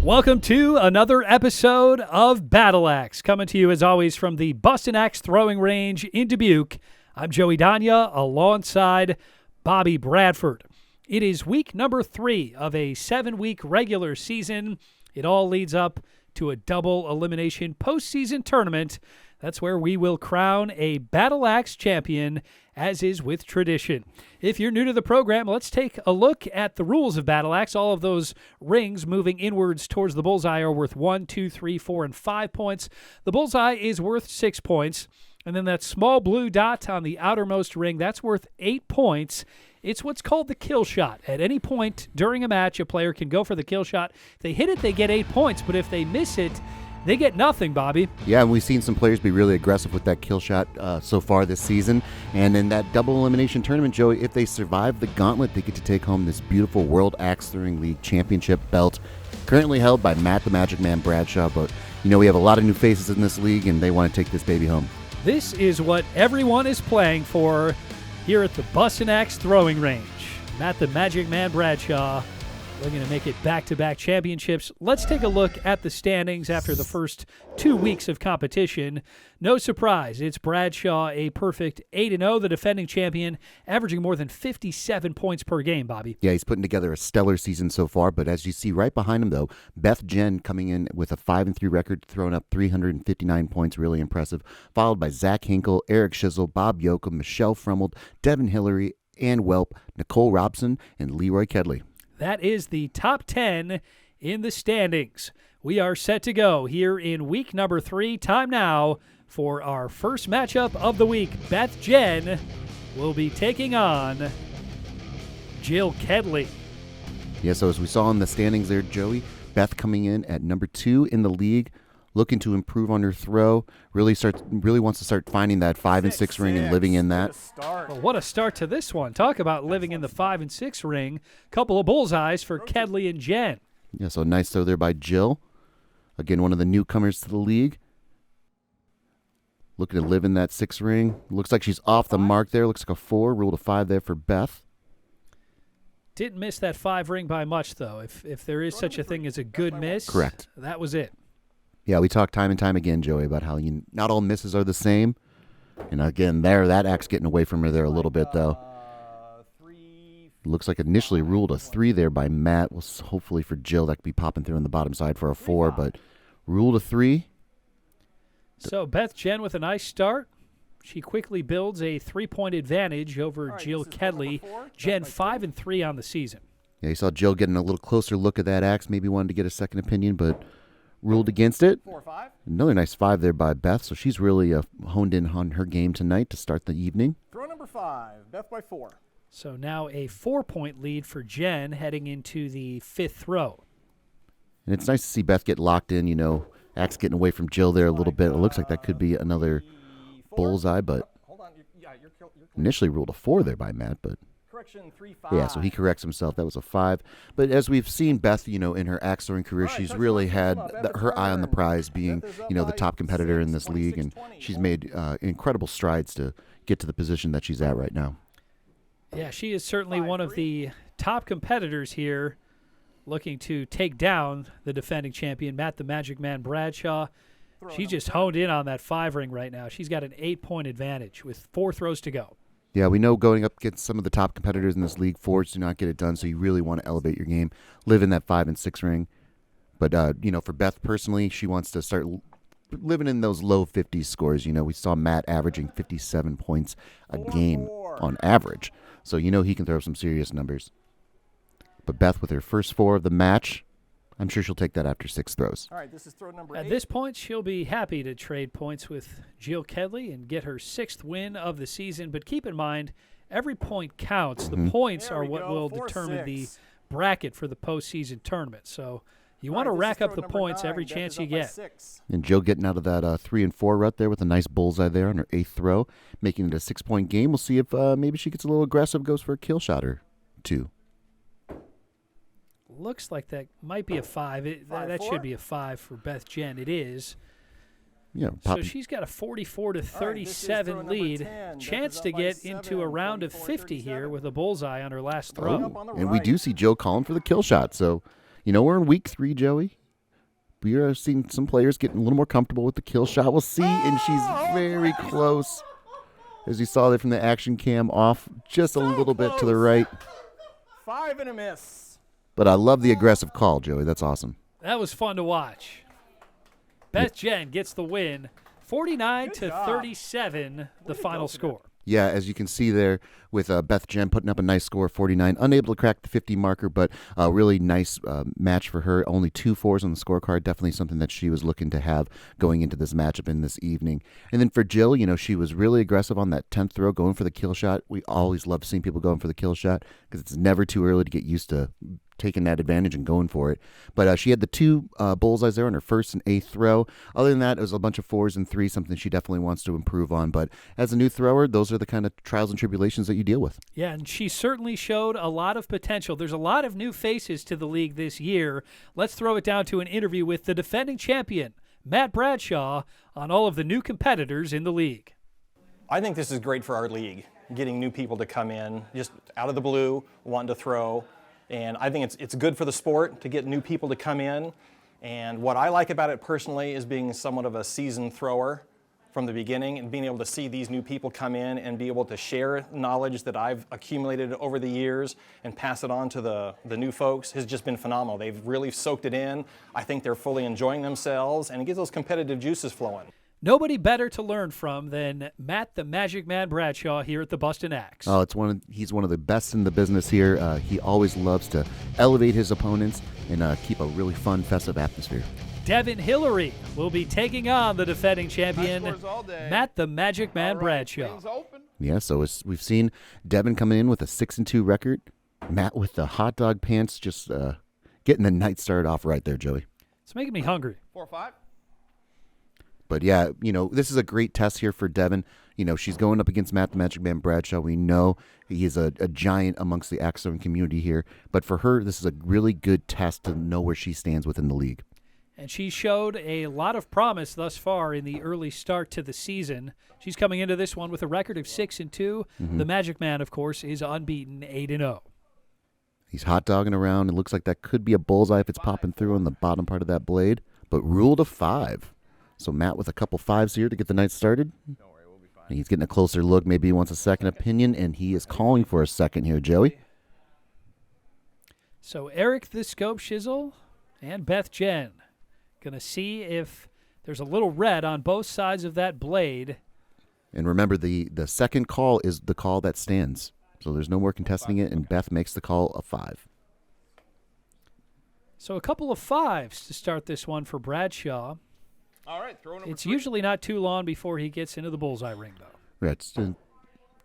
Welcome to another episode of Battle Axe, coming to you as always from the Bustin' Axe Throwing Range in Dubuque. I'm Joey Danya alongside Bobby Bradford. It is week number 3 of a 7-week regular season. It all leads up to a double elimination postseason tournament. That's where we will crown a Battle Axe champion, as is with tradition. If you're new to the program, let's take a look at the rules of Battle Axe. All of those rings moving inwards towards the bullseye are worth 1, 2, 3, 4, and 5 points. The bullseye is worth 6 points. And then that small blue dot on the outermost ring, that's worth 8 points. It's what's called the kill shot. At any point during a match, a player can go for the kill shot. If they hit it, they get 8 points. But if they miss it, they get nothing, Bobby. Yeah, and we've seen some players be really aggressive with that kill shot so far this season. And in that double elimination tournament, Joey, if they survive the gauntlet, they get to take home this beautiful World Axe Throwing League Championship belt, currently held by Matt the Magic Man Bradshaw. But, you know, we have a lot of new faces in this league, and they want to take this baby home. This is what everyone is playing for here at the Bustin' Axe Throwing Range. Matt the Magic Man Bradshaw looking to make it back-to-back championships. Let's take a look at the standings after the first 2 weeks of competition. No surprise, it's Bradshaw, a perfect 8-0, the defending champion, averaging more than 57 points per game, Bobby. Yeah, he's putting together a stellar season so far, but as you see right behind him, though, Beth Jen coming in with a 5-3 record, throwing up 359 points, really impressive, followed by Zach Hinkle, Eric Schizzle, Bob Yoakum, Michelle Frummold, Devin Hillary, Ann Welp, Nicole Robson, and Leroy Kedley. That is the top 10 in the standings. We are set to go here in week number 3. Time now for our first matchup of the week. Beth Jen will be taking on Jill Kedley. Yeah, so as we saw in the standings there, Joey, Beth coming in at number 2 in the league, looking to improve on her throw, really wants to start finding that 5 and 6 ring and living in that. Well, what a start to this one. Talk about living in the 5 and 6 ring. Couple of bullseyes for Kedley and Jen. Yeah, so nice throw there by Jill. Again, one of the newcomers to the league. Looking to live in that 6 ring. Looks like she's off the mark there. Looks like a 4. Ruled a 5 there for Beth. Didn't miss that 5 ring by much, though. If there is such a thing as a good miss, correct, that was it. Yeah, we talk time and time again, Joey, about how not all misses are the same. And again, that axe getting away from her there a little bit, though. Looks like initially ruled a 3 there by Matt. Well, hopefully for Jill, that could be popping through on the bottom side for a 4, but ruled a 3. So Beth Jen with a nice start. She quickly builds a 3-point advantage over Jill Kedley. Jen 5 and 3 on the season. Yeah, you saw Jill getting a little closer look at that axe. Maybe wanted to get a second opinion, but ruled against it. 4-5. Another nice 5 there by Beth, so she's really honed in on her game tonight to start the evening. Throw number 5, Beth by 4. So now a 4-point lead for Jen heading into the 5th throw. And it's nice to see Beth get locked in, axe getting away from Jill there a little bit. It looks like that could be another bullseye, but initially ruled a 4 there by Matt, but correction 3-5. Yeah, so he corrects himself. That was a 5. But as we've seen Beth, in her axe throwing career, she's really had her eye on the prize, being, the top competitor in this league, and she's made incredible strides to get to the position that she's at right now. Yeah, she is certainly one of the top competitors here, looking to take down the defending champion, Matt the Magic Man Bradshaw. She just honed in on that 5 ring right now. She's got an 8-point advantage with 4 throws to go. Yeah, we know going up against some of the top competitors in this league, 4s do not get it done, so you really want to elevate your game, live in that 5 and 6 ring. But, for Beth personally, she wants to start living in those low 50s scores. We saw Matt averaging 57 points a game on average. So, he can throw some serious numbers. But Beth, with her first 4 of the match, I'm sure she'll take that after 6 throws. All right, this is throw number 8. At this point, she'll be happy to trade points with Jill Kedley and get her 6th win of the season. But keep in mind, every point counts. The points are what will determine the bracket for the postseason tournament. So you want to rack up the points every chance you get. And Jill getting out of that 3 and 4 rut there with a nice bullseye there on her 8th throw, making it a 6-point game. We'll see if maybe she gets a little aggressive, goes for a kill shot or 2. Looks like that might be a 5. That should be a 5 for Beth Jen. It is. Yeah, so she's got a 44-37 lead. Chance to get into a round of 50 here with a bullseye on her last throw. And we do see Jill calling for the kill shot. So, we're in week 3, Joey. we are seeing some players getting a little more comfortable with the kill shot. We'll see, and she's very close. As you saw there from the action cam, off just a little bit to the right. 5 and a miss. But I love the aggressive call, Joey. That's awesome. That was fun to watch. Beth Jen gets the win, 49 to 37, the final score. Yeah, as you can see there with Beth Jen putting up a nice score of 49, unable to crack the 50 marker, but a really nice match for her. Only 2 4s on the scorecard, definitely something that she was looking to have going into this matchup in this evening. And then for Jill, she was really aggressive on that 10th throw, going for the kill shot. We always love seeing people going for the kill shot because it's never too early to get used to taking that advantage and going for it. But she had the 2 bullseyes there on her first and 8th throw. Other than that, it was a bunch of 4s and 3s, something she definitely wants to improve on. But as a new thrower, those are the kind of trials and tribulations that you deal with. Yeah, and she certainly showed a lot of potential. There's a lot of new faces to the league this year. Let's throw it down to an interview with the defending champion, Matt Bradshaw, on all of the new competitors in the league. I think this is great for our league, getting new people to come in just out of the blue, wanting to throw. And I think it's good for the sport to get new people to come in. And what I like about it personally is being somewhat of a seasoned thrower from the beginning and being able to see these new people come in and be able to share knowledge that I've accumulated over the years and pass it on to the new folks has just been phenomenal. They've really soaked it in. I think they're fully enjoying themselves, and it gets those competitive juices flowing. Nobody better to learn from than Matt the Magic Man Bradshaw here at the Boston Axe. Oh, he's one of the best in the business here. He always loves to elevate his opponents and keep a really fun, festive atmosphere. Devin Hillary will be taking on the defending champion, Matt the Magic Man Bradshaw. Yeah, so we've seen Devin coming in with a 6-2 record. Matt with the hot dog pants, just getting the night started off right there, Joey. It's making me hungry. 4-5. But yeah, this is a great test here for Devin. She's going up against Matt the Magic Man Bradshaw. We know he is a giant amongst the Axe Throwing community here. But for her, this is a really good test to know where she stands within the league. And she showed a lot of promise thus far in the early start to the season. She's coming into this one with a record of 6-2. The Magic Man, of course, is unbeaten, 8-0. He's hot dogging around. It looks like that could be a bullseye if it's popping through on the bottom part of that blade. But ruled a 5. So Matt with a couple 5s here to get the night started. Don't worry, we'll be fine. He's getting a closer look. Maybe he wants a second opinion, and he is calling for a second here, Joey. So Eric the Scope Shizzle and Beth Jen going to see if there's a little red on both sides of that blade. And remember, the second call is the call that stands. So there's no more contesting it, and Beth makes the call a 5. So a couple of 5s to start this one for Bradshaw. All right, throw number It's 3. usually not too long before he gets into the bullseye ring, though. Yeah, it's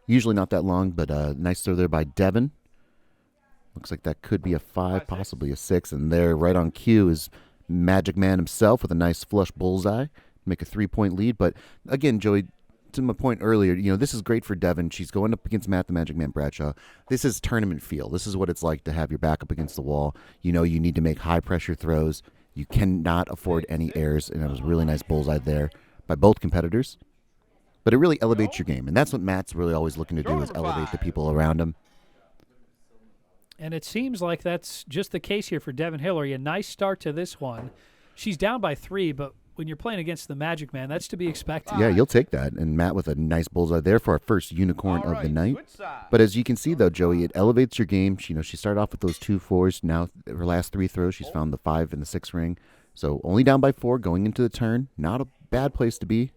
usually not that long, but nice throw there by Devin. Looks like that could be a 5, possibly a 6. And there, right on cue, is Magic Man himself with a nice flush bullseye. Make a 3-point lead. But again, Joey, to my point earlier, this is great for Devin. She's going up against Matt the Magic Man Bradshaw. This is tournament feel. This is what it's like to have your back up against the wall. You need to make high-pressure throws. You cannot afford any errors, and it was a really nice bullseye there by both competitors. But it really elevates your game, and that's what Matt's really always looking to do is elevate the people around him. And it seems like that's just the case here for Devin Hillary. A nice start to this one. She's down by 3, but when you're playing against the Magic Man, that's to be expected. Yeah, you'll take that. And Matt with a nice bullseye there for our first unicorn of the night. But as you can see, though, Joey, it elevates your game. She started off with those 2 4s. Now, her last 3 throws, she's found the 5 and the 6 ring. So only down by 4 going into the turn. Not a bad place to be.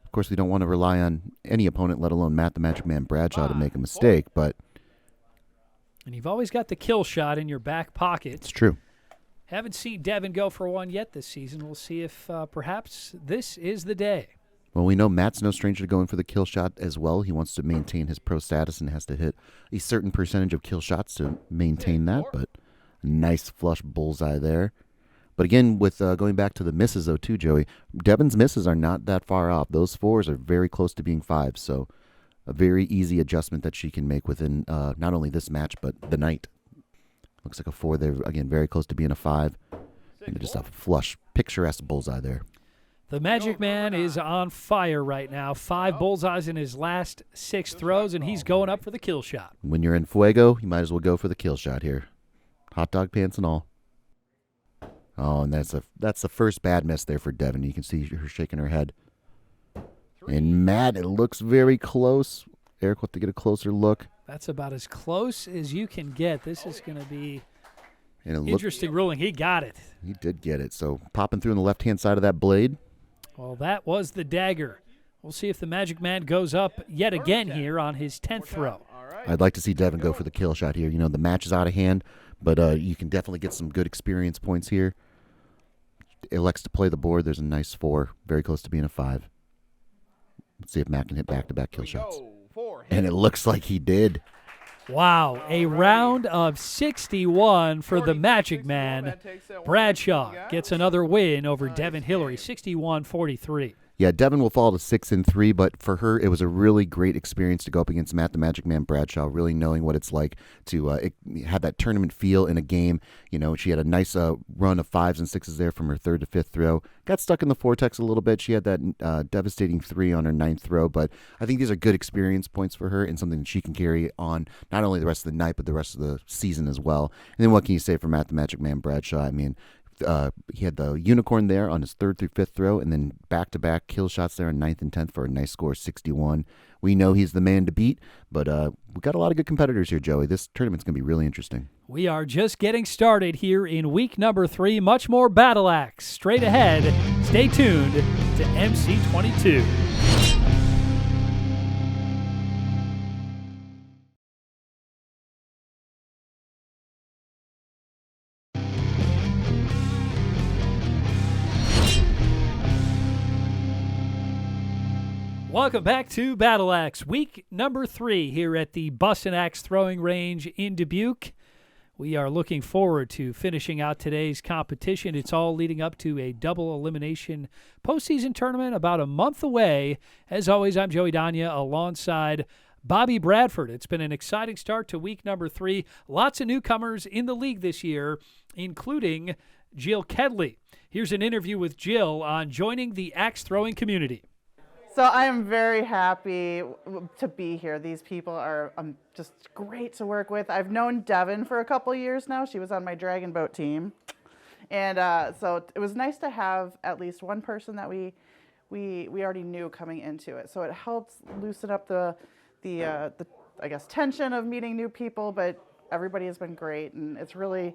Of course, we don't want to rely on any opponent, let alone Matt the Magic Man Bradshaw, to make a mistake. But And you've always got the kill shot in your back pocket. it's true. Haven't seen Devin go for one yet this season. We'll see if perhaps this is the day. Well, we know Matt's no stranger to going for the kill shot as well. He wants to maintain his pro status and has to hit a certain percentage of kill shots to maintain that. But a nice flush bullseye there. But again, with going back to the misses, though, too, Joey, Devin's misses are not that far off. Those 4s are very close to being 5s. So a very easy adjustment that she can make within not only this match, but the night. Looks like a 4 there. Again, very close to being a 5. And just a flush, picturesque bullseye there. The Magic Man is on fire right now. 5 bullseyes in his last 6 throws, and he's going up for the kill shot. When you're in Fuego, you might as well go for the kill shot here. Hot dog pants and all. Oh, and that's the first bad miss there for Devin. You can see her shaking her head. And Matt, it looks very close. Eric, we'll have to get a closer look. That's about as close as you can get. This is going to be And interesting ruling. He got it. He did get it. So popping through on the left-hand side of that blade. Well, that was the dagger. We'll see if the Magic Man goes up yet again here on his 10th throw. I'd like to see Devin go for the kill shot here. You know, the match is out of hand, but you can definitely get some good experience points here. Elects to play the board. There's a nice 4, very close to being a 5. Let's see if Matt can hit back-to-back kill shots. And it looks like he did. Wow, a round of 61 for the Magic Man. Bradshaw gets another win over Devin Hillary, 61-43. Yeah, Devin will fall to 6-3, but for her, it was a really great experience to go up against Matt the Magic Man Bradshaw, really knowing what it's like to have that tournament feel in a game. You know, she had a nice run of 5s and 6s there from her 3rd to 5th throw. Got stuck in the vortex a little bit. She had that devastating 3 on her 9th throw, but I think these are good experience points for her and something that she can carry on not only the rest of the night, but the rest of the season as well. And then what can you say for Matt the Magic Man Bradshaw? I mean, he had the unicorn there on his 3rd through 5th throw, and then back-to-back kill shots there on 9th and 10th for a nice score, 61. We know he's the man to beat, but we've got a lot of good competitors here, Joey. This tournament's going to be really interesting. We are just getting started here in week number 3. Much more Battle Axe straight ahead. Stay tuned to MC22. Welcome back to Battle Axe, week number 3 here at the Bustin' Axe Throwing Range in Dubuque. We are looking forward to finishing out today's competition. It's all leading up to a double elimination postseason tournament about a month away. As always, I'm Joey Danya alongside Bobby Bradford. It's been an exciting start to week number 3. Lots of newcomers in the league this year, including Jill Kedley. Here's an interview with Jill on joining the axe throwing community. So I am very happy to be here. These people are just great to work with. I've known Devin for a couple years now. She was on my Dragon Boat team. And so it was nice to have at least one person that we already knew coming into it. So it helps loosen up the I guess tension of meeting new people, but everybody has been great, and it's really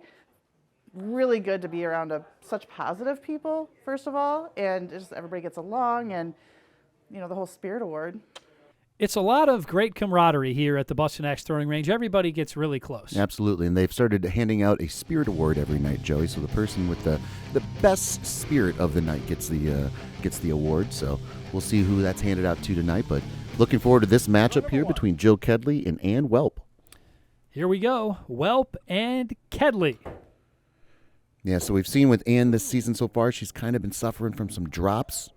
good to be around such positive people, first of all, and just everybody gets along, and you know, the whole Spirit Award. It's a lot of great camaraderie here at the Bustin' Axe Throwing Range. Everybody gets really close. Absolutely, and they've started handing out a Spirit Award every night, Joey. So the person with the best spirit of the night gets the award. So we'll see who that's handed out to tonight. But looking forward to this matchup here between Jill Kedley and Ann Welp. Here we go, Welp and Kedley. Yeah, so we've seen with Ann this season so far, she's kind of been suffering from some drops.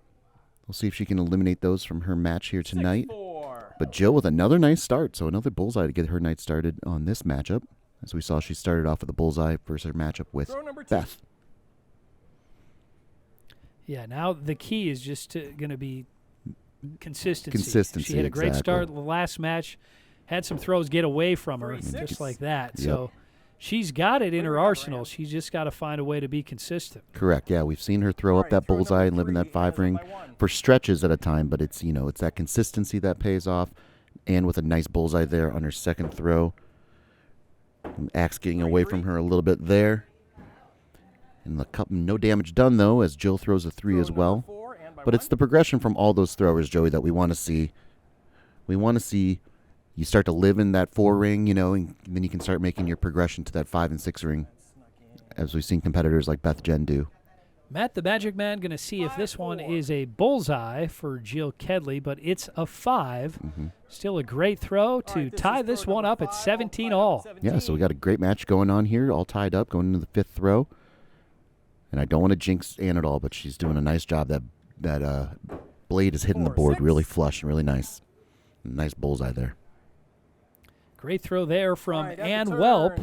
We'll see if she can eliminate those from her match here tonight. But Jill with another nice start, so another bullseye to get her night started on this matchup. As we saw, she started off with a bullseye versus her matchup with Beth. Yeah, now the key is just going to be consistency. Consistency, She had a great exactly. start the last match, had some throws get away from her, just like that. Yep. So she's got it in her arsenal. She's just got to find a way to be consistent. Correct, yeah. We've seen her throw up that bullseye and live in that 5 ring for stretches at a time, but it's, it's that consistency that pays off. And with a nice bullseye there on her 2nd throw. Axe getting away from her a little bit there. And the cup, no damage done, though, as Jill throws a 3 as well. But it's the progression from all those throwers, Joey, that we want to see. We want to see you start to live in that 4 ring, and then you can start making your progression to that 5 and 6 ring, as we've seen competitors like Beth Jen do. Matt the Magic Man going to see if this one is a bullseye for Jill Kedley, but it's a 5. Mm-hmm. Still a great throw to tie this one up at 17 all. Yeah, so we got a great match going on here, all tied up, going into the 5th throw. And I don't want to jinx Ann at all, but she's doing a nice job. That blade is hitting the board really flush and really nice. Nice bullseye there. Great throw there from Ann Welp.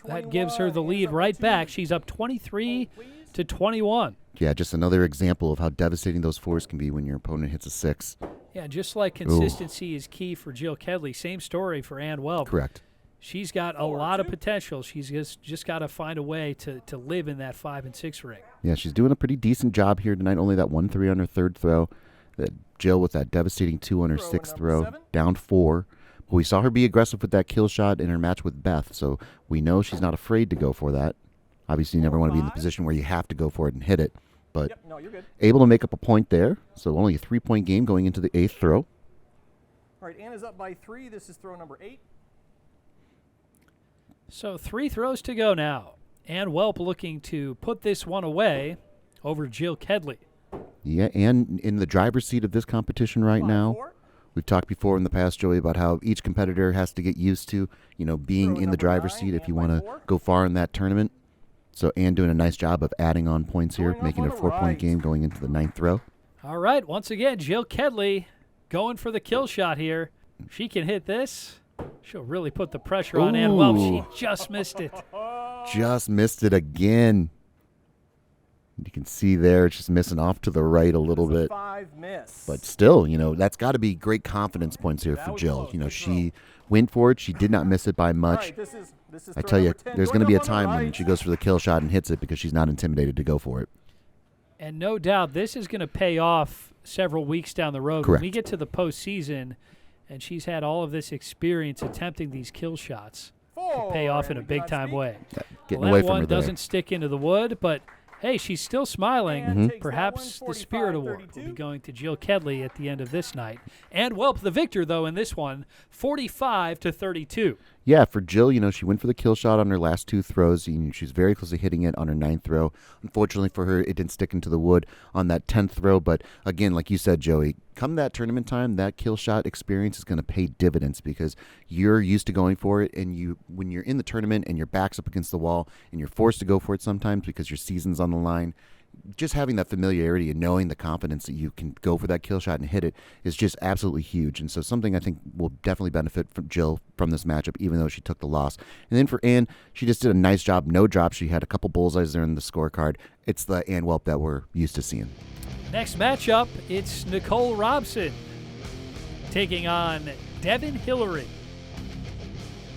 That gives her the lead right back. She's up 23-21. Yeah, just another example of how devastating those 4s can be when your opponent hits a 6. Yeah, just like consistency is key for Jill Kedley, same story for Ann Welp. Correct. she's got a lot of potential. She's just got to find a way to live in that 5 and 6 ring. Yeah, she's doing a pretty decent job here tonight. Only that 1-3 on her third throw. That Jill with that devastating 2 on her sixth throw, down 4. But we saw her be aggressive with that kill shot in her match with Beth, so we know she's not afraid to go for that. Obviously, you never want to be in the position where you have to go for it and hit it. But Yep, no, you're good. able to make up a point there. So only a 3-point game going into the 8th throw. All right, Anna's up by 3. This is throw number 8. So 3 throws to go now. Ann Welp looking to put this one away over Jill Kedley. Yeah, and in the driver's seat of this competition right now. 4. We've talked before in the past, Joey, about how each competitor has to get used to, being in the driver's seat if you want to go far in that tournament. So Ann doing a nice job of adding on points here, making it a 4-point game going into the 9th throw. All right, once again, Jill Kedley going for the kill shot here. She can hit this. She'll really put the pressure on Ann Welp. She just missed it. Just missed it again. You can see there, it's just missing off to the right a little bit. 5 miss. But still, that's got to be great confidence points here for Jill. She went for it. She did not miss it by much. All right, this is I throw tell you, number 10. there's going to be a Going up on time the when right. she goes for the kill shot and hits it because she's not intimidated to go for it. And no doubt this is going to pay off several weeks down the road. Correct. When we get to the postseason and she's had all of this experience attempting these kill shots, it'll pay off in a big-time way. Getting Well, away that from one her there. doesn't stick into the wood, but hey, she's still smiling. And takes that Perhaps one, the Spirit Award will 45-32. be going to Jill Kedley at the end of this night. And Welp, the victor, though, in this one, 45-32. Yeah, for Jill, she went for the kill shot on her last 2 throws. She's very close to hitting it on her 9th throw. Unfortunately for her, it didn't stick into the wood on that 10th throw. But again, like you said, Joey, come that tournament time, that kill shot experience is going to pay dividends because you're used to going for it. And when you're in the tournament and your back's up against the wall and you're forced to go for it sometimes because your season's on the line, just having that familiarity and knowing the confidence that you can go for that kill shot and hit it is just absolutely huge. And so something I think will definitely benefit from Jill from this matchup, even though she took the loss. And then for Ann, she just did a nice job. No drop. She had a couple bullseyes there in the scorecard. It's the Ann Welp that we're used to seeing. Next matchup, it's Nicole Robson taking on Devin Hillary.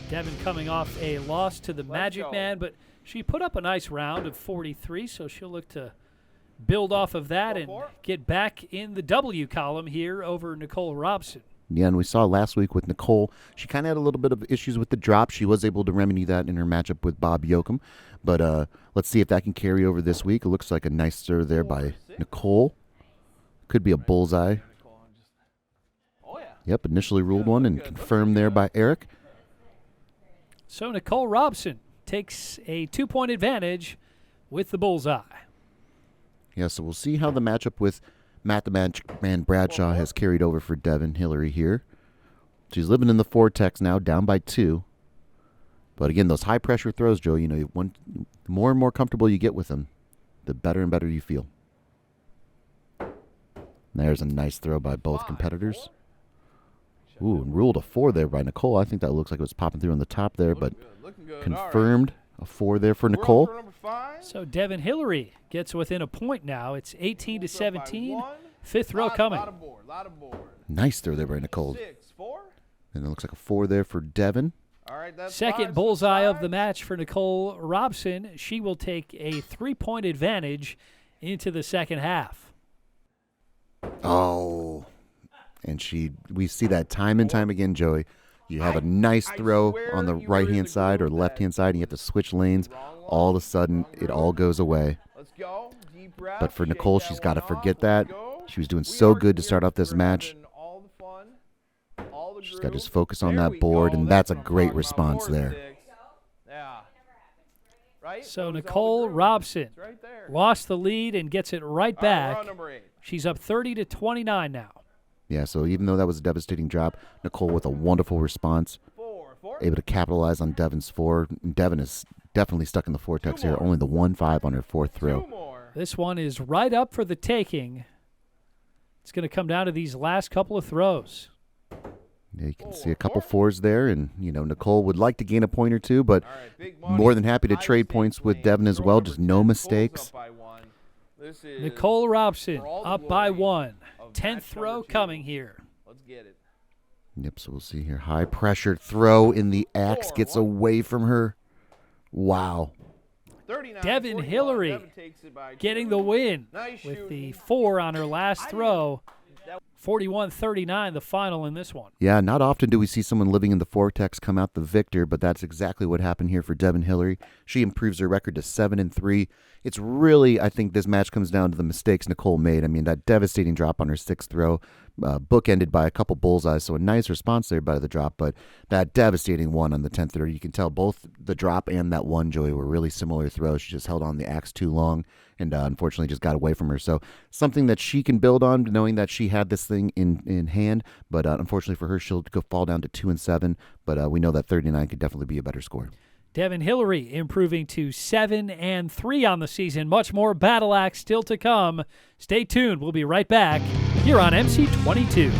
Devin coming off a loss to the Magic Man, but she put up a nice round of 43, so she'll look to build off of that and get back in the W column here over Nicole Robson. Yeah, and we saw last week with Nicole, she kind of had a little bit of issues with the drop. She was able to remedy that in her matchup with Bob Yoakum. But let's see if that can carry over this week. It looks like a nice serve there by Nicole. Could be a bullseye. Oh, yeah. Yep, initially ruled one and confirmed there by Eric. So Nicole Robson takes a 2-point advantage with the bullseye. Yeah, so we'll see how the matchup with Matt the Magic Man Bradshaw has carried over for Devin Hillary here. She's living in the vortex now, down by 2. But again, those high-pressure throws, Joe, the more and more comfortable you get with them, the better and better you feel. There's a nice throw by both competitors. Ooh, and ruled a 4 there by Nicole. I think that looks like it was popping through on the top there, but confirmed a 4 there for Nicole. So Devin Hillary gets within a point now. It's 18-17. 5th row coming. Nice throw there by Nicole. And it looks like a 4 there for Devin. Second bullseye of the match for Nicole Robson. She will take a 3-point advantage into the second half. Oh. And we see that time and time again, Joey. You have a nice throw on the right-hand side or left-hand side, and you have to switch lanes. All of a sudden, it all goes away. But for Nicole, she's got to forget that. She was doing so good to start off this match. She's got to just focus on that board, and that's a great response there. So Nicole Robson lost the lead and gets it right back. She's up 30-29 now. Yeah, so even though that was a devastating drop, Nicole with a wonderful response, able to capitalize on Devin's 4. Devin is definitely stuck in the vortex here, only the 1-5 on her 4th throw. This one is right up for the taking. It's going to come down to these last couple of throws. Yeah, you can see a couple 4s there, and Nicole would like to gain a point or two, but more than happy to trade points with Devin as well. Just no mistakes. Nicole Robson up by 1. 10th throw coming here. Let's get it. Yep, so we'll see here. High pressure throw in the axe gets away from her. Wow. Devin Hillary getting the win with the 4 on her last throw. 41-39 the final in this one. Yeah, not often do we see someone living in the vortex come out the victor, but that's exactly what happened here for Devin Hillary. She improves her record to 7-3. It's really, I think this match comes down to the mistakes Nicole made. I mean, that devastating drop on her 6th throw, bookended by a couple bullseyes, so a nice response there by the drop, but that devastating one on the 10th throw, you can tell both the drop and that one, Joey, were really similar throws. She just held on the axe too long and unfortunately just got away from her. So something that she can build on, knowing that she had this thing in hand, but unfortunately for her, she'll go fall down to 2-7, but we know that 39 could definitely be a better score. Devin Hillary improving to 7-3 on the season. Much more Battle Axe still to come. Stay tuned. We'll be right back here on MC22.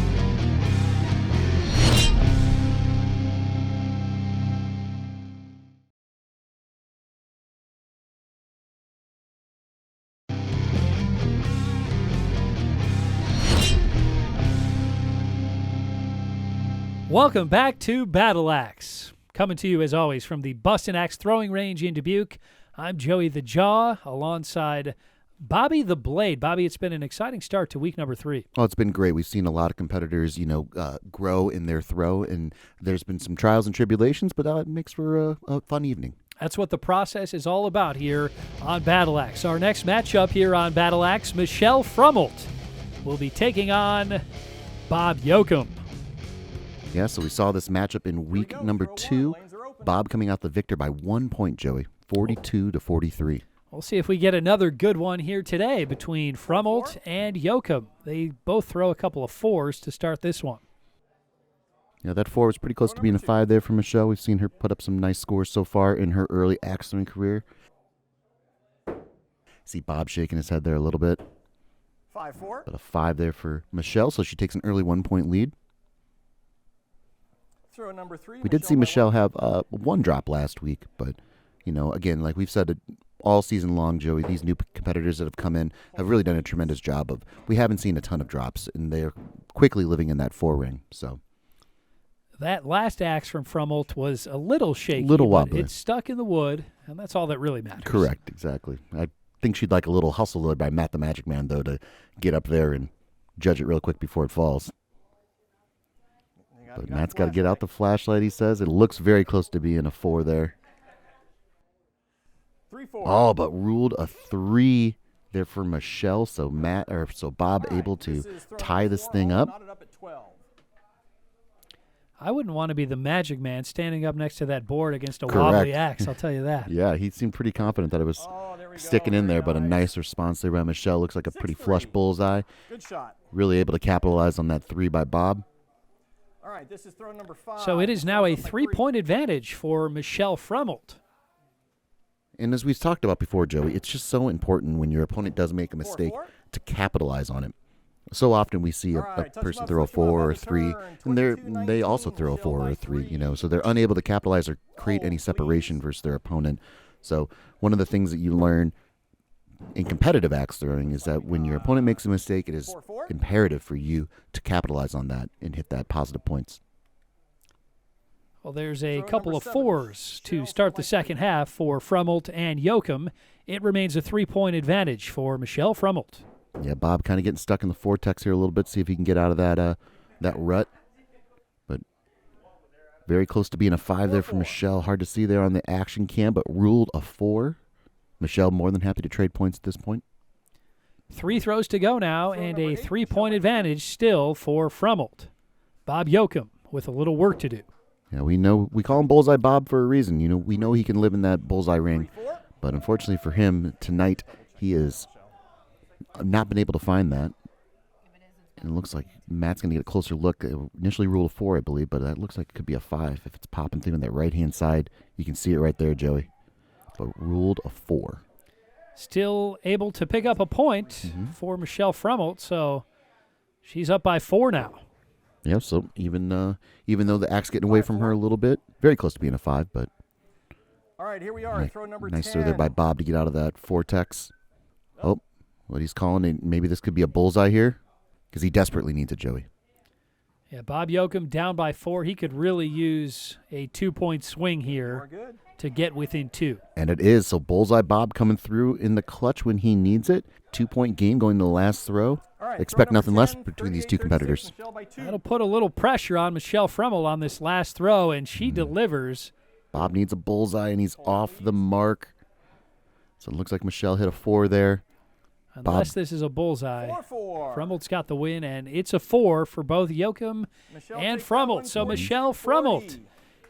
Welcome back to Battle Axe. Coming to you, as always, from the Bustin' Axe Throwing Range in Dubuque. I'm Joey the Jaw, alongside Bobby the Blade. Bobby, it's been an exciting start to week number 3. Oh, it's been great. We've seen a lot of competitors, grow in their throw, and there's been some trials and tribulations, but it makes for a fun evening. That's what the process is all about here on Battle Axe. Our next matchup here on Battle Axe, Michelle Frummelt will be taking on Bob Yoakum. Yeah, so we saw this matchup in week number 2. Bob coming out the victor by 1 point, Joey, 42-43. We'll see if we get another good one here today between Frummelt and Yoakum. They both throw a couple of 4s to start this one. Yeah, that 4 was pretty close to being a 5 there for Michelle. We've seen her put up some nice scores so far in her early axe throwing career. See Bob shaking his head there a little bit. 5-4. But a 5 there for Michelle, so she takes an early 1 point lead. Throw number 3. We did see Michelle have one drop last week, but, again, like we've said all season long, Joey, these new competitors that have come in have really done a tremendous job of, we haven't seen a ton of drops, and they're quickly living in that 4 ring, so. That last axe from Frummelt was a little shaky, little but wobbly. it's stuck in the wood, and that's all that really matters. Correct, exactly. I think she'd like a little hustle there by Matt the Magic Man, though, to get up there and judge it real quick before it falls. But Matt's got to get out the flashlight, he says. It looks very close to being a 4 there. 3-4. Oh, but ruled a 3 there for Michelle. So Bob able to tie this thing up. I wouldn't want to be the Magic Man standing up next to that board against a Correct. wobbly axe, I'll tell you that. Yeah, he seemed pretty confident that it was sticking in there, but a nice response there by Michelle. Looks like a pretty flush bullseye. Good shot. Really able to capitalize on that 3 by Bob. All right, this is throw number 5. So it is now a 3-point advantage for Michelle Frummelt. And as we've talked about before, Joey, it's just so important when your opponent does make a mistake to capitalize on it. So often we see a person throw a 4 or a 3, and they also throw a 4 or a 3, so they're unable to capitalize or create any separation versus their opponent. So one of the things that you learn in competitive axe throwing is that when your opponent makes a mistake, it is imperative for you to capitalize on that and hit that positive points. Well, there's a couple of 4s to start the second half for Frummelt and Yoakum. It remains a 3-point advantage for Michelle Frummelt. Yeah, Bob kind of getting stuck in the vortex here a little bit, see if he can get out of that rut. But very close to being a 5 there for Michelle. Hard to see there on the action cam, but ruled a 4. Michelle more than happy to trade points at this point. 3 throws to go now, and a 3-point advantage still for Frummelt. Bob Yoakum with a little work to do. Yeah, we call him Bullseye Bob for a reason. We know he can live in that bullseye ring, but unfortunately for him tonight, he has not been able to find that. And it looks like Matt's going to get a closer look. Initially ruled a 4, I believe, but that looks like it could be a 5 if it's popping through on that right-hand side. You can see it right there, Joey. But ruled a 4. Still able to pick up a point for Michelle Frummelt, so she's up by 4 now. Yeah, so even though the axe getting away from her a little bit, very close to being a 5, but all right, here we are. Throw number 10. Nice throw there by Bob to get out of that vortex. Oh, what he's calling it, maybe this could be a bullseye here because he desperately needs it, Joey. Yeah, Bob Yoakum down by 4. He could really use a 2-point swing here Good. to get within 2. And it is. So Bullseye Bob coming through in the clutch when he needs it. 2-point game going to the last throw. All right, Expect throw number nothing less 10, between these 38, two 36, competitors. Michelle by 2. That'll put a little pressure on Michelle Fremmel on this last throw, and she delivers. Bob needs a bullseye, and he's off the mark. So it looks like Michelle hit a 4 there. Unless this is a bullseye. 4-4. Frummelt's got the win, and it's a 4 for both Yoakum Michelle and takes that one, Frummelt. So 40, Michelle 40. Frummelt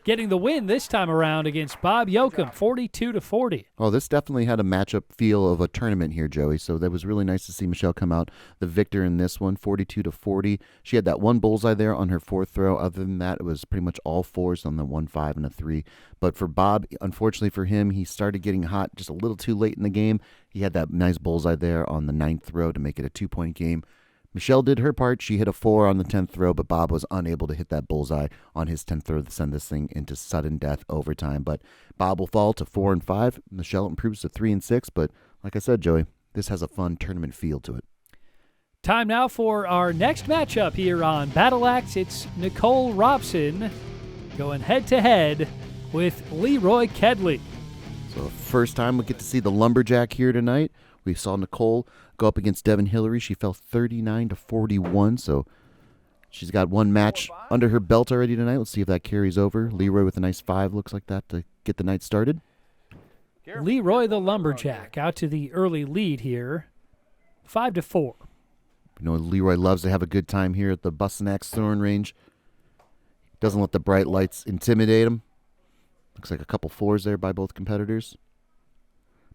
getting the win this time around against Bob Yoakum, 42-40. Oh, this definitely had a matchup feel of a tournament here, Joey. So that was really nice to see Michelle come out the victor in this one, 42-40. She had that one bullseye there on her 4th throw. Other than that, it was pretty much all 4s on the 1, 5, and a 3. But for Bob, unfortunately for him, he started getting hot just a little too late in the game. He had that nice bullseye there on the 9th throw to make it a 2-point game. Michelle did her part. She hit a 4 on the 10th throw, but Bob was unable to hit that bullseye on his 10th throw to send this thing into sudden death overtime. But Bob will fall to 4 and 5. Michelle improves to 3 and 6. But like I said, Joey, this has a fun tournament feel to it. Time now for our next matchup here on Battle Axe. It's Nicole Robson going head-to-head with Leroy Kedley. So first time we get to see the Lumberjack here tonight. We saw Nicole go up against Devin Hillary. She fell 39-41, so she's got one match under her belt already tonight. Let's see if that carries over. Leroy with a nice 5 looks like that to get the night started. Leroy the Lumberjack out to the early lead here, 5-4. You know, Leroy loves to have a good time here at the Bustin' Axe throwing range. Doesn't let the bright lights intimidate him. Looks like a couple 4s there by both competitors.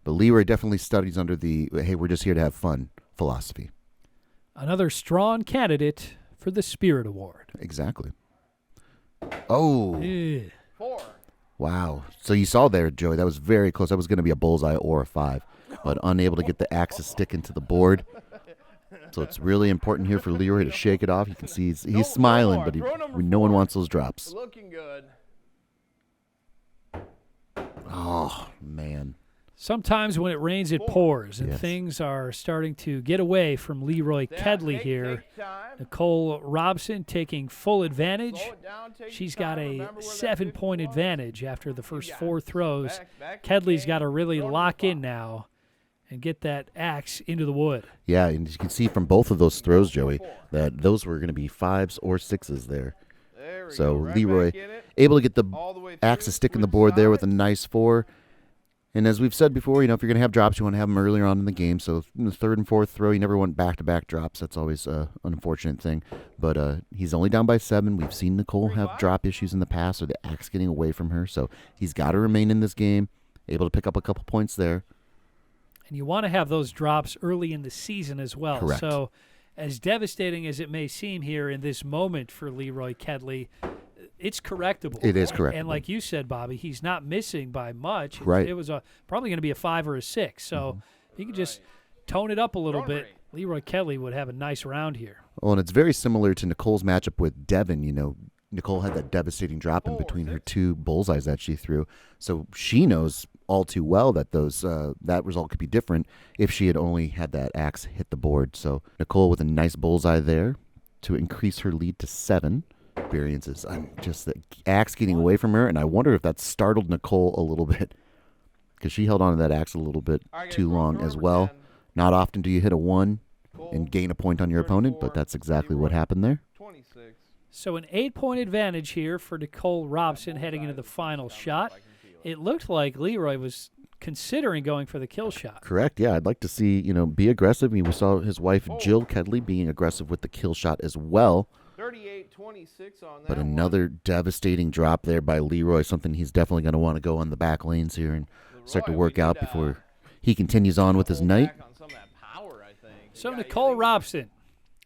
But Leroy definitely studies under the, hey, we're just here to have fun philosophy. Another strong candidate for the Spirit Award. Exactly. Oh, Ugh. 4. wow. So you saw there, Joey, that was very close. That was going to be a bullseye or a 5, but unable to get the axe to stick into the board. So it's really important here for Leroy to shake it off. You can see he's smiling, but no one wants those drops. Looking good. Oh, man. Sometimes when it rains, it pours, and Yes. things are starting to get away from Leroy Kedley here. Nicole Robson taking full advantage. She's got a 7-point advantage after the first 4 throws. Kedley's got to really lock in now and get that axe into the wood. Yeah, and you can see from both of those throws, Joey, that those were going to be 5s or 6s there. So Leroy able to get the axe to stick in the board there with a nice 4. And as we've said before, you know, if you're going to have drops, you want to have them earlier on in the game. So in the 3rd and 4th throw, you never want back-to-back drops. That's always an unfortunate thing. But he's only down by 7. We've seen Nicole have drop issues in the past or the axe getting away from her. So he's got to remain in this game, able to pick up a couple points there. And you want to have those drops early in the season as well. Correct. So as devastating as it may seem here in this moment for Leroy Kedley, it's correctable. It is correctable. And like you said, Bobby, he's not missing by much. Right. It was probably going to be a 5 or a 6. So if he could just tone it up a little bit, Leroy Kedley would have a nice round here. Well, and it's very similar to Nicole's matchup with Devin. You know, Nicole had that devastating drop in between her 2 bullseyes that she threw. So she knows all too well that those that result could be different if she had only had that axe hit the board. So Nicole with a nice bullseye there to increase her lead to 7. Experiences. I'm just the axe getting away from her, and I wonder if that startled Nicole a little bit because she held on to that axe a little bit too long as well. Not often do you hit a 1 and gain a point on your opponent, but that's exactly what happened there. So an 8-point advantage here for Nicole Robson heading into the final shot. It looked like Leroy was considering going for the kill shot. Correct. Yeah, I'd like to see, you know, be aggressive. I mean, we saw his wife Jill Kedley being aggressive with the kill shot as well. 38-26 on that. But another devastating drop there by Leroy, something he's definitely going to want to go on the back lanes here and start to work out before he continues on with his night. So Nicole Robson,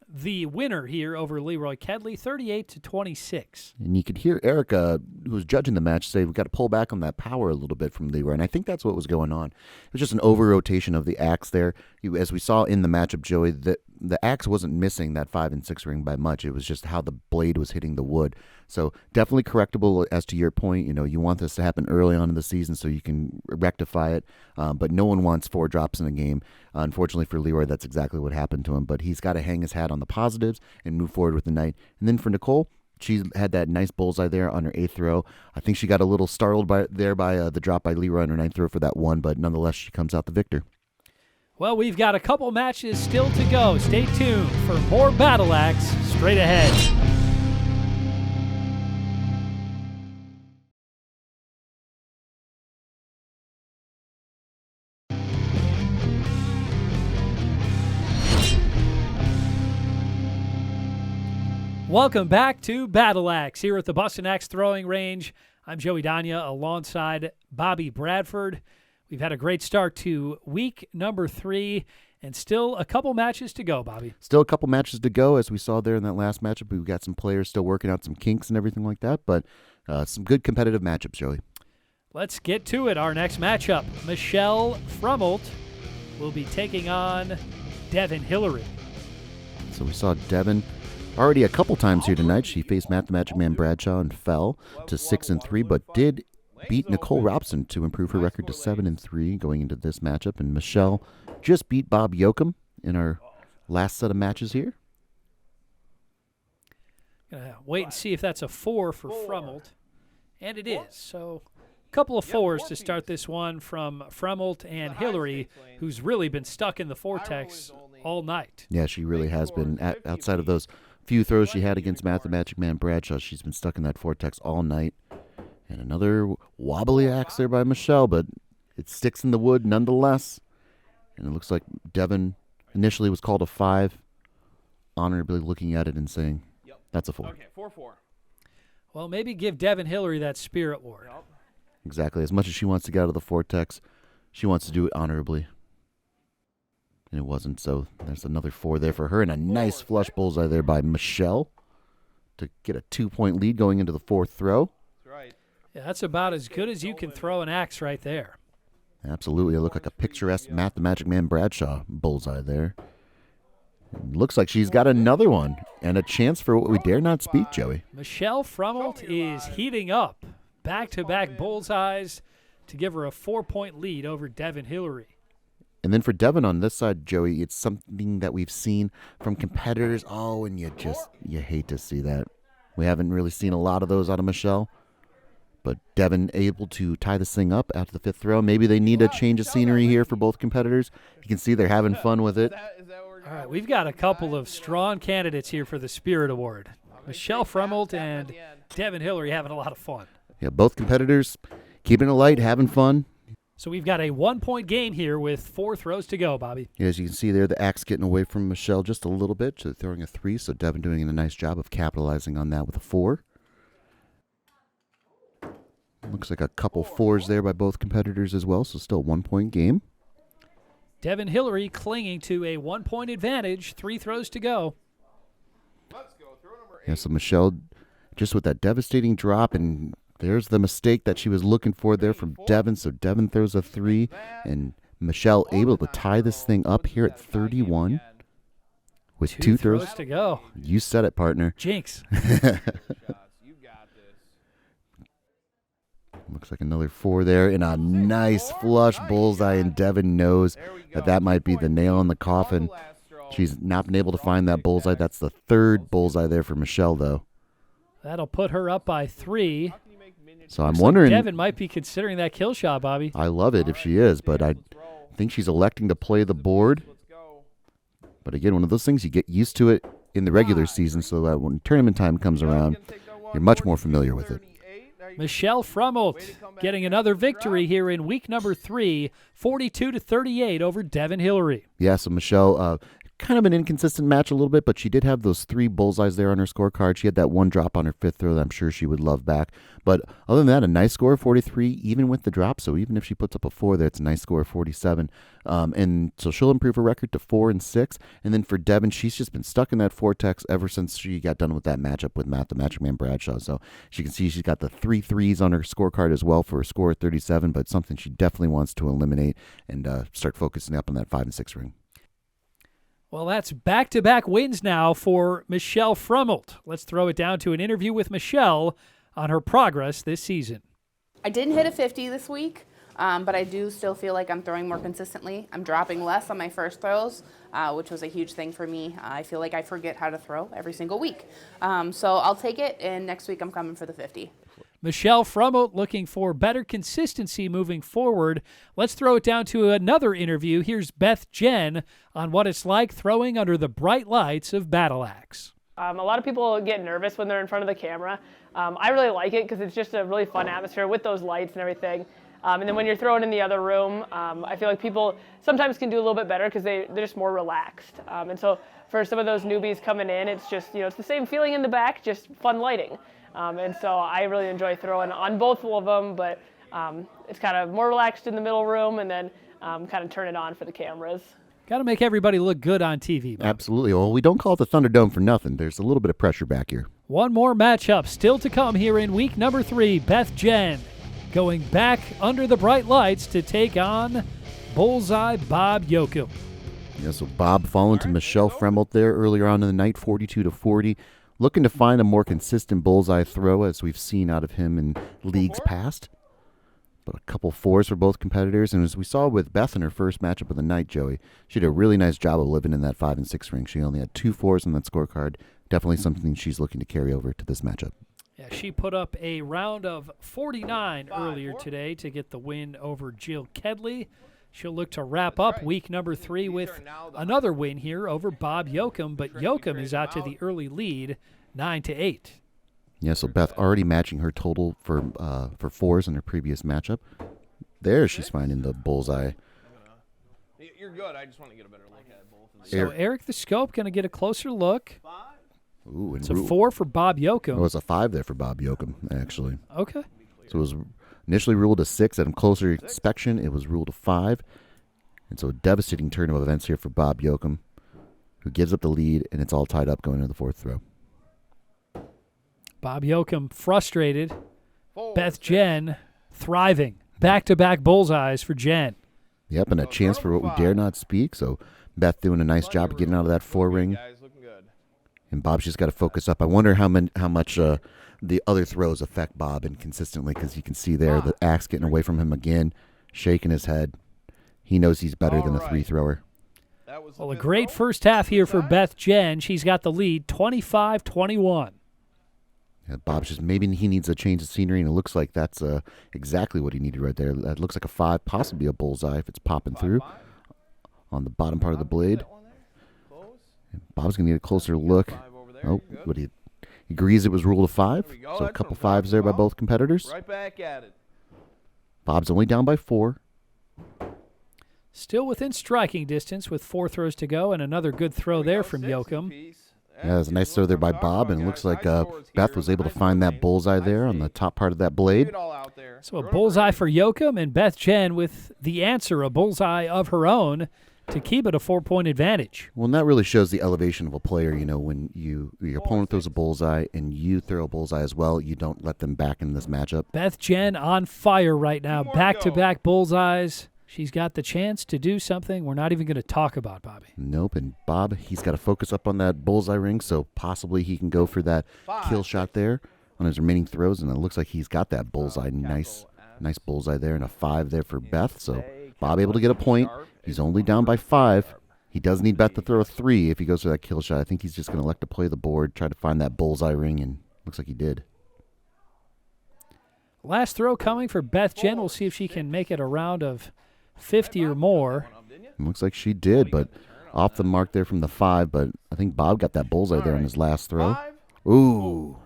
the winner here over Leroy Kedley, 38-26. And you could hear Erica, who was judging the match, say, we've got to pull back on that power a little bit from Leroy. And I think that's what was going on. It was just an over-rotation of the axe there. As we saw in the matchup, Joey, that the axe wasn't missing that 5 and 6 ring by much. It was just how the blade was hitting the wood. So definitely correctable. As to your point, you want this to happen early on in the season so you can rectify it. But no one wants 4 drops in a game. Unfortunately for Leroy, that's exactly what happened to him. But he's got to hang his hat on the positives and move forward with the night. And then for Nicole, she had that nice bullseye there on her 8th throw. I think she got a little startled by the drop by Leroy on her 9th throw for that one, but nonetheless, she comes out the victor. Well, we've got a couple matches still to go. Stay tuned for more Battle Axe straight ahead. Welcome back to Battle Axe here at the Bustin' Axe Throwing Range. I'm Joey Danya alongside Bobby Bradford. We've had a great start to week number 3 and still a couple matches to go, Bobby. Still a couple matches to go, as we saw there in that last matchup. We've got some players still working out some kinks and everything like that, but some good competitive matchups, Joey. Let's get to it. Our next matchup, Michelle Frummelt will be taking on Devin Hillary. So we saw Devin already a couple times here tonight. She faced Matt the Magic Man Bradshaw and fell to 6 and 3, but did beat Nicole Robson to improve her record to 7 and 3 going into this matchup. And Michelle just beat Bob Yoakum in our last set of matches here. Gonna wait and see if that's a 4 for Frummelt, and it is. So a couple of 4s to start this one from Frummelt and Hillary, who's really been stuck in the vortex all night. Yeah, she really has been. Outside of those few throws she had against Matt the Magic Man Bradshaw, she's been stuck in that vortex all night. And another wobbly axe there by Michelle, but it sticks in the wood nonetheless. And it looks like Devin initially was called a 5, honorably looking at it and saying, that's a 4. Okay, 4-4. Well, maybe give Devin Hillary that Spirit Ward. Exactly. As much as she wants to get out of the vortex, she wants to do it honorably. And it wasn't, so there's another 4 there for her. And a nice flush bullseye there by Michelle to get a 2-point lead going into the 4th throw. That's right. Yeah, that's about as good as you can throw an axe right there. Absolutely. It looked like a picturesque Matt the Magic Man Bradshaw bullseye there. It looks like she's got another one and a chance for what we dare not speak, Joey. Michelle Frummelt is heating up. Back-to-back bullseyes to give her a 4-point lead over Devin Hillary. And then for Devin on this side, Joey, it's something that we've seen from competitors. Oh, and you hate to see that. We haven't really seen a lot of those out of Michelle. But Devin able to tie this thing up after the 5th throw. Maybe they need a change of scenery here for both competitors. You can see they're having fun with it. All right, we've got a couple of strong candidates here for the Spirit Award. Michelle Frummelt and Devin Hillary having a lot of fun. Yeah, both competitors keeping it light, having fun. So we've got a 1-point game here with 4 throws to go, Bobby. Yeah, as you can see there, the axe getting away from Michelle just a little bit. So throwing a 3, so Devin doing a nice job of capitalizing on that with a 4. Looks like a couple 4s there by both competitors as well, so still a 1-point game. Devin Hillary clinging to a 1-point advantage, 3 throws to go. Let's go. Throw number 8. Yeah, so Michelle just with that devastating drop, and there's the mistake that she was looking for there from Devin. So Devin throws a 3, and Michelle able to tie this thing up here at 31 with 2 throws to go. You said it, partner. Jinx. You got this. Looks like another 4 there, and a nice flush bullseye, and Devin knows that might be the nail in the coffin. She's not been able to find that bullseye. That's the 3rd bullseye there for Michelle, though. That'll put her up by 3. So I'm wondering. Devin might be considering that kill shot, Bobby. I love it if she is, but I think she's electing to play the board. But again, one of those things, you get used to it in the regular season so that when tournament time comes around, you're much more familiar with it. Michelle Frummelt getting another victory here in week number 3, 42-38 over Devin Hillary. Yeah, so Michelle, kind of an inconsistent match a little bit, but she did have those 3 bullseyes there on her scorecard. She had that 1 drop on her 5th throw that I'm sure she would love back. But other than that, a nice score of 43, even with the drop. So even if she puts up a 4 there, it's a nice score of 47. And so she'll improve her record to 4 and 6. And then for Devin, she's just been stuck in that vortex ever since she got done with that matchup with Matt the Magic Man Bradshaw. So she can see she's got the 3 threes on her scorecard as well for a score of 37, but something she definitely wants to eliminate and start focusing up on that 5 and 6 ring. Well, that's back-to-back wins now for Michelle Frummelt. Let's throw it down to an interview with Michelle on her progress this season. I didn't hit a 50 this week, but I do still feel like I'm throwing more consistently. I'm dropping less on my first throws, which was a huge thing for me. I feel like I forget how to throw every single week. So I'll take it, and next week I'm coming for the 50. Michelle Frummelt looking for better consistency moving forward. Let's throw it down to another interview. Here's Beth Jen on what it's like throwing under the bright lights of Battle Axe. A lot of people get nervous when they're in front of the camera. I really like it because it's just a really fun atmosphere with those lights and everything. And then when you're throwing in the other room, I feel like people sometimes can do a little bit better because they're just more relaxed. And so for some of those newbies coming in, it's just, it's the same feeling in the back, just fun lighting. And so I really enjoy throwing on both of them, but it's kind of more relaxed in the middle room and then kind of turn it on for the cameras. Got to make everybody look good on TV. Bob. Absolutely. Well, we don't call it the Thunderdome for nothing. There's a little bit of pressure back here. One more matchup still to come here in week number 3. Beth Jen going back under the bright lights to take on Bullseye Bob Yoakum. Yeah, so Bob falling to Michelle Frummelt there earlier on in the night, 42-40. Looking to find a more consistent bullseye throw as we've seen out of him in leagues past. But a couple fours for both competitors. And as we saw with Beth in her first matchup of the night, Joey, she did a really nice job of living in that 5 and 6 ring. She only had 2 fours on that scorecard. Definitely something she's looking to carry over to this matchup. Yeah, she put up a round of 49 earlier today to get the win over Jill Kedley. She'll look to wrap up week number 3 with another win here over Bob Yoakum, but Yoakum is out to the early lead, 9-8. Yeah, so Beth already matching her total for fours in her previous matchup. There she's finding the bullseye. You're good. I just want to get a better look at both of these. So Eric the Scope going to get a closer look. Ooh, and It's a 4 for Bob Yoakum. It was a 5 there for Bob Yoakum, actually. Okay. So it was initially ruled a 6. At a closer inspection, it was ruled a 5. And so a devastating turn of events here for Bob Yoakum, who gives up the lead, and it's all tied up going into the 4th throw. Bob Yoakum frustrated. Beth Jen thriving. Back-to-back bullseyes for Jen. Yep, and a chance for what we dare not speak. So Beth doing a nice job of getting out of that 4 ring. And Bob's just got to focus up. I wonder how much the other throws affect Bob inconsistently, because you can see there the axe getting away from him again, shaking his head. He knows he's better than a 3-thrower. Well, a great first half here for Beth Jen. She's got the lead, 25-21. Yeah, Bob's just, maybe he needs a change of scenery, and it looks like that's exactly what he needed right there. That looks like a 5, possibly a bullseye if it's popping through on the bottom part of the blade. And Bob's going to need a closer look. Oh, but he agrees it was ruled a 5. So a couple 5s there by both competitors. Right back at it. Bob's only down by 4. Still within striking distance with 4 throws to go, and another good throw there from Yoakum. Yeah, that's a nice throw there by Bob, and it looks like Beth was able to find that bullseye there on the top part of that blade. So a bullseye for Yoakum, and Beth Jen with the answer, a bullseye of her own, to keep it a 4-point advantage. Well, and that really shows the elevation of a player. When your opponent throws a bullseye and you throw a bullseye as well, you don't let them back in this matchup. Beth Jen on fire right now, back-to-back bullseyes. She's got the chance to do something we're not even going to talk about, Bobby. Nope, and Bob, he's got to focus up on that bullseye ring, so possibly he can go for that kill shot there on his remaining throws, and it looks like he's got that bullseye. Nice bullseye there, and a 5 there for Beth, so Bob able to get a point. He's only down by 5. He does need Beth to throw a 3 if he goes for that kill shot. I think he's just going to elect to play the board, try to find that bullseye ring, and looks like he did. Last throw coming for Beth Jen. We'll see if she can make it a round of 50 or more. It looks like she did, but off the mark there from the 5, but I think Bob got that bullseye there on his last throw. Ooh.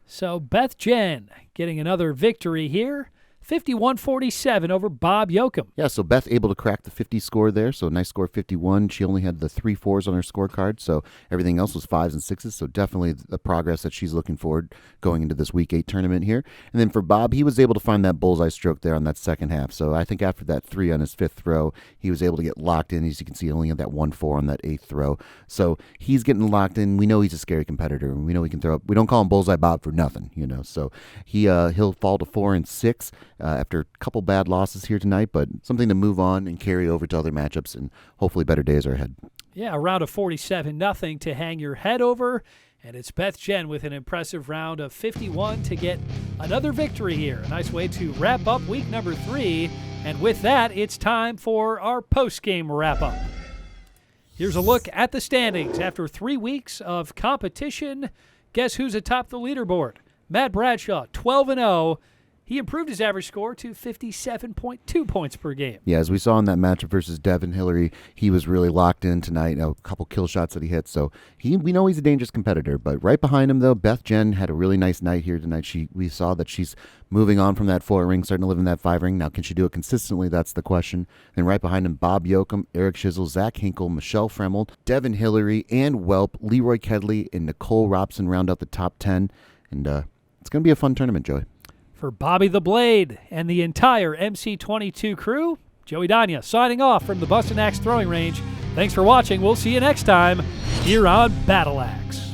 So Beth Jen getting another victory here. 51-47 over Bob Yoakum. Yeah, so Beth able to crack the 50 score there, so nice score, 51. She only had the 3 4s on her scorecard, so everything else was 5s and 6s, so definitely the progress that she's looking forward going into this Week 8 tournament here. And then for Bob, he was able to find that bullseye stroke there on that second half, so I think after that 3 on his 5th throw, he was able to get locked in. As you can see, he only had that 1 4 on that 8th throw, so he's getting locked in. We know he's a scary competitor, and we know he can throw up. We don't call him Bullseye Bob for nothing, so he'll fall to 4 and 6 after a couple bad losses here tonight, but something to move on and carry over to other matchups, and hopefully better days are ahead. Yeah, a round of 47-0 to hang your head over. And it's Beth Jen with an impressive round of 51 to get another victory here. A nice way to wrap up week number 3. And with that, it's time for our post-game wrap-up. Here's a look at the standings. After 3 weeks of competition, guess who's atop the leaderboard? Matt Bradshaw, 12-0. He improved his average score to 57.2 points per game. Yeah, as we saw in that matchup versus Devin Hillary, he was really locked in tonight. A couple kill shots that he hit, so we know he's a dangerous competitor. But right behind him, though, Beth Jen had a really nice night here tonight. We saw that she's moving on from that 4 ring, starting to live in that 5 ring. Now, can she do it consistently? That's the question. Then right behind him, Bob Yoakum, Eric Schizzle, Zach Hinkle, Michelle Fremel, Devin Hillary, and Welp, Leroy Kedley, and Nicole Robson round out the top 10. And it's going to be a fun tournament, Joey. For Bobby the Blade and the entire MC22 crew, Joey Danya signing off from the Bustin' Axe Throwing Range. Thanks for watching. We'll see you next time here on Battle Axe.